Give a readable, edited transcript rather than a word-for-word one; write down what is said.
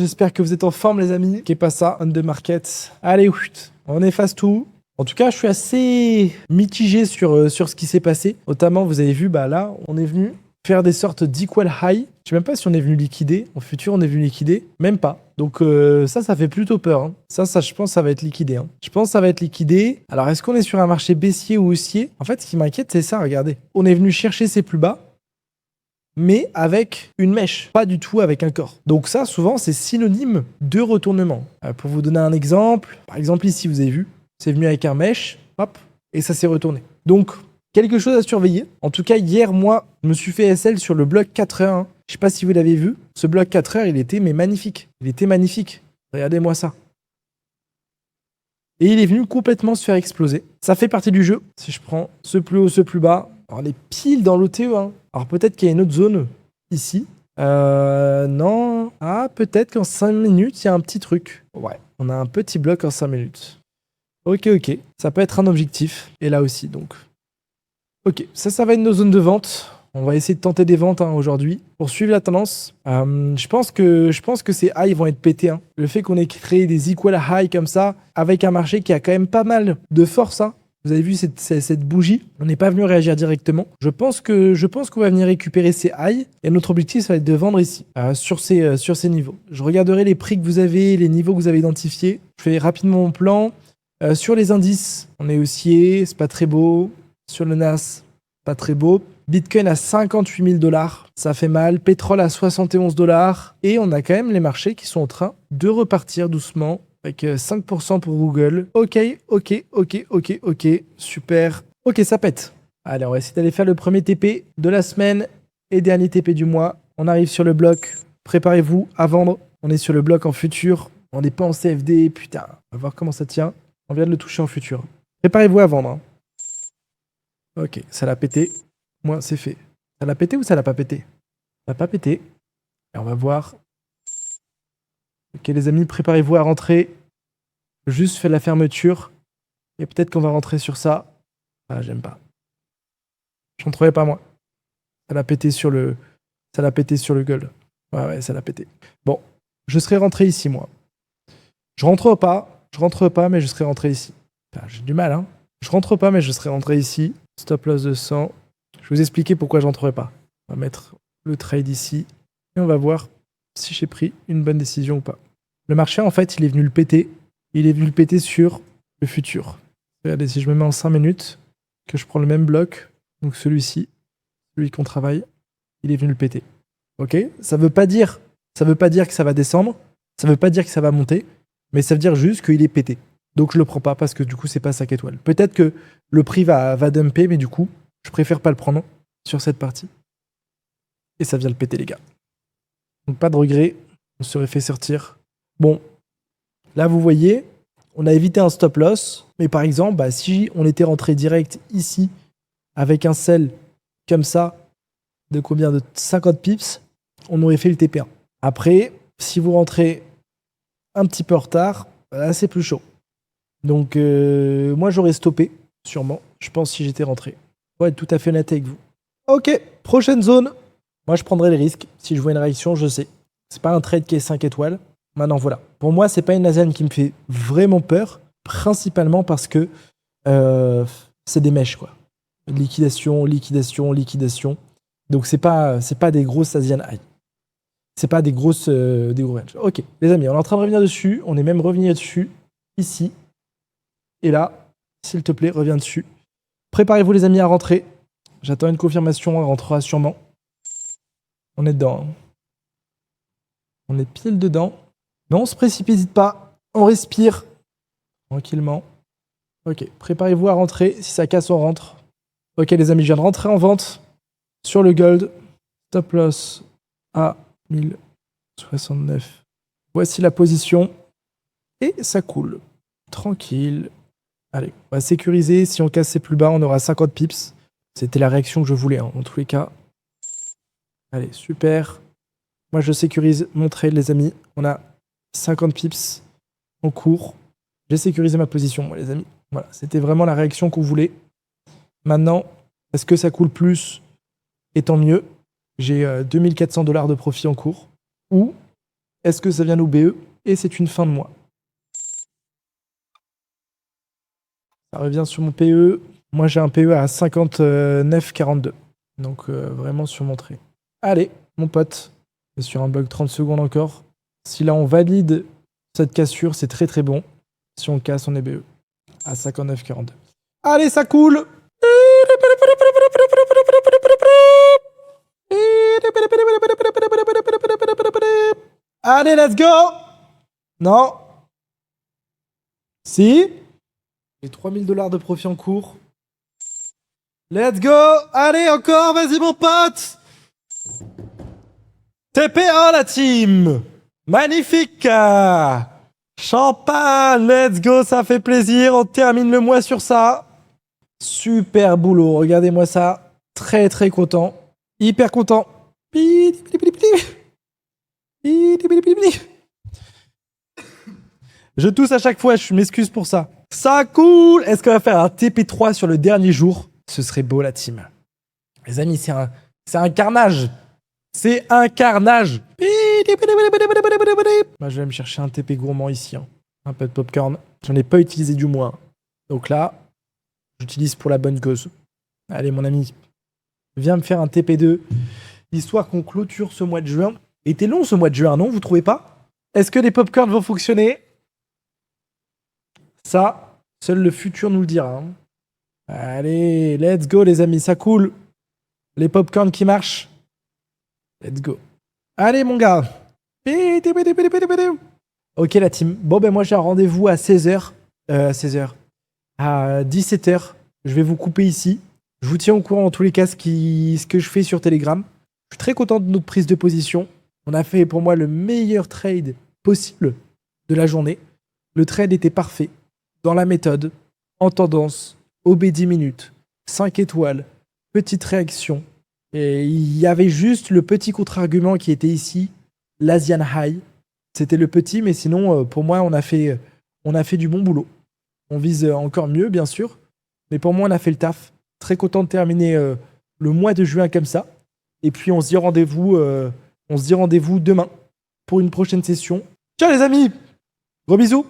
J'espère que vous êtes en forme, les amis. Qu'est pas ça, on the market. Allez, on efface tout. En tout cas, je suis assez mitigé sur ce qui s'est passé. Notamment, vous avez vu, bah là, on est venu faire des sortes d'equal high. Je sais même pas si on est venu liquider. En futur, on est venu liquider. Même pas. Donc ça fait plutôt peur. Hein. Ça, je pense, ça va être liquidé. Hein. Je pense que ça va être liquidé. Alors, est-ce qu'on est sur un marché baissier ou haussier? En fait, ce qui m'inquiète, c'est ça, regardez. On est venu chercher ses plus bas, mais avec une mèche, pas du tout avec un corps. Donc ça, souvent, c'est synonyme de retournement. Pour vous donner un exemple, par exemple ici, vous avez vu, c'est venu avec un mèche, hop, et ça s'est retourné. Donc, quelque chose à surveiller. En tout cas, hier, moi, je me suis fait SL sur le bloc 4 heures. Je sais pas si vous l'avez vu. Ce bloc 4 heures, il était magnifique. Il était magnifique. Regardez-moi ça. Et il est venu complètement se faire exploser. Ça fait partie du jeu. Si je prends ce plus haut, ce plus bas, on est pile dans l'OTE. Hein. Alors peut-être qu'il y a une autre zone ici. Non. Ah, peut-être qu'en 5 minutes, il y a un petit truc. Ouais, on a un petit bloc en 5 minutes. Ok. Ça peut être un objectif. Et là aussi, donc. Ok, ça va être nos zones de vente. On va essayer de tenter des ventes aujourd'hui pour suivre la tendance. Je pense que ces highs vont être pétés. Hein. Le fait qu'on ait créé des equal highs comme ça, avec un marché qui a quand même pas mal de force. Hein. Vous avez vu cette bougie? On n'est pas venu réagir directement. Je pense qu'on va venir récupérer ces highs. Et notre objectif, ça va être de vendre ici, sur ces niveaux. Je regarderai les prix que vous avez, les niveaux que vous avez identifiés. Je fais rapidement mon plan. Sur les indices, on est haussier, c'est pas très beau. Sur le NAS, pas très beau. Bitcoin à 58 000 $, ça fait mal. Pétrole à 71 $. Et on a quand même les marchés qui sont en train de repartir doucement avec 5% pour Google. Ok. Super. Ok, ça pète. Allez, on va essayer d'aller faire le premier TP de la semaine et dernier TP du mois. On arrive sur le bloc. Préparez-vous à vendre. On est sur le bloc en futur. On n'est pas en CFD. Putain, on va voir comment ça tient. On vient de le toucher en futur. Préparez-vous à vendre. Hein. Ok, ça l'a pété. Moi, c'est fait. Ça l'a pété ou ça l'a pas pété? Ça l'a pas pété. Et on va voir. Ok, les amis, préparez-vous à rentrer. Juste fait la fermeture. Et peut-être qu'on va rentrer sur ça. Ah, j'aime pas. Je rentrerai pas, moi. Ça l'a pété sur le gold. Ouais, ça l'a pété. Bon, je serai rentré ici, moi. Je rentre pas, mais je serai rentré ici. Enfin, j'ai du mal, hein. Je rentre pas, mais je serai rentré ici. Stop loss de 100. Je vais vous expliquer pourquoi j'entrerai pas. On va mettre le trade ici. Et on va voir si j'ai pris une bonne décision ou pas. Le marché, en fait, il est venu le péter. Il est venu le péter sur le futur. Regardez, si je me mets en 5 minutes, que je prends le même bloc, donc celui-ci, celui qu'on travaille, il est venu le péter. Ok? Ça veut pas dire que ça va descendre. Ça veut pas dire que ça va monter. Mais ça veut dire juste qu'il est pété. Donc je le prends pas parce que du coup, c'est pas 5 étoiles. Peut-être que le prix va dumper, mais du coup, je préfère pas le prendre sur cette partie. Et ça vient le péter, les gars. Donc pas de regret. On serait fait sortir. Bon, là, vous voyez, on a évité un stop loss. Mais par exemple, bah, si on était rentré direct ici avec un sell comme ça, de combien de 50 pips, on aurait fait le TP1. Après, si vous rentrez un petit peu en retard, là, c'est plus chaud. Donc, moi, j'aurais stoppé, sûrement. Je pense si j'étais rentré. Pour être tout à fait honnête avec vous. Ok, prochaine zone. Moi, je prendrais les risques. Si je vois une réaction, je sais. C'est pas un trade qui est 5 étoiles. Maintenant, voilà. Pour moi, c'est pas une lasagne qui me fait vraiment peur. Principalement parce que c'est des mèches, quoi. Liquidation. Donc, c'est pas des grosses Asian high. C'est pas des gros ranges. Ok, les amis, on est en train de revenir dessus. On est même revenu dessus, ici. Et là, s'il te plaît, reviens dessus. Préparez-vous, les amis, à rentrer. J'attends une confirmation, on rentrera sûrement. On est dedans. Hein. On est pile dedans. Mais on se précipite pas. On respire. Tranquillement. Ok, préparez-vous à rentrer. Si ça casse, on rentre. Ok, les amis, je viens de rentrer en vente sur le gold. Stop loss à 1069. Voici la position. Et ça coule. Tranquille. Allez, on va sécuriser. Si on casse ses plus bas, on aura 50 pips. C'était la réaction que je voulais, hein, en tous les cas. Allez, super. Moi, je sécurise mon trade, les amis. On a 50 pips en cours. J'ai sécurisé ma position, moi, les amis. Voilà, c'était vraiment la réaction qu'on voulait. Maintenant, est-ce que ça coule plus? Et tant mieux. J'ai 2400 $ de profit en cours. Ou Est-ce que ça vient nous BE? Et c'est une fin de mois. Ça revient sur mon PE. Moi, j'ai un PE à 59,42. Donc, vraiment sur mon trait. Allez, mon pote. Sur un bloc 30 secondes encore. Si là, on valide cette cassure, c'est très très bon. Si on casse, on est BE. À 59,42. Allez, ça coule! Allez, let's go! Non. Si. J'ai 3000 $ de profit en cours. Let's go! Allez, encore, vas-y mon pote! TP1 la team! Magnifique! Champagne, let's go, ça fait plaisir, on termine le mois sur ça. Super boulot, regardez-moi ça. Très très content. Hyper content. Je tousse à chaque fois, je m'excuse pour ça. Ça cool! Est-ce qu'on va faire un TP3 sur le dernier jour? Ce serait beau la team. Les amis, c'est un carnage. C'est un carnage. Moi, je vais me chercher un TP gourmand ici. Hein. Un peu de popcorn. J'en ai pas utilisé du moins. Donc là, j'utilise pour la bonne cause. Allez, mon ami, viens me faire un TP2. Histoire qu'on clôture ce mois de juin. Était long ce mois de juin, non? Vous trouvez pas? Est-ce que les popcorns vont fonctionner? Ça, seul le futur nous le dira. Hein. Allez, let's go les amis, ça coule. Les popcorns qui marchent. Let's go. Allez mon gars. Ok la team. Bon ben moi j'ai un rendez-vous à 16h. À 17h. Je vais vous couper ici. Je vous tiens au courant en tous les cas ce que je fais sur Telegram. Je suis très content de notre prise de position. On a fait pour moi le meilleur trade possible de la journée. Le trade était parfait. Dans la méthode, en tendance, OB 10 minutes, 5 étoiles, petite réaction. Et il y avait juste le petit contre-argument qui était ici, l'Asian High. C'était le petit, mais sinon, pour moi, on a fait du bon boulot. On vise encore mieux, bien sûr. Mais pour moi, on a fait le taf. Très content de terminer le mois de juin comme ça. Et puis, on se dit rendez-vous demain pour une prochaine session. Ciao les amis! Gros bisous!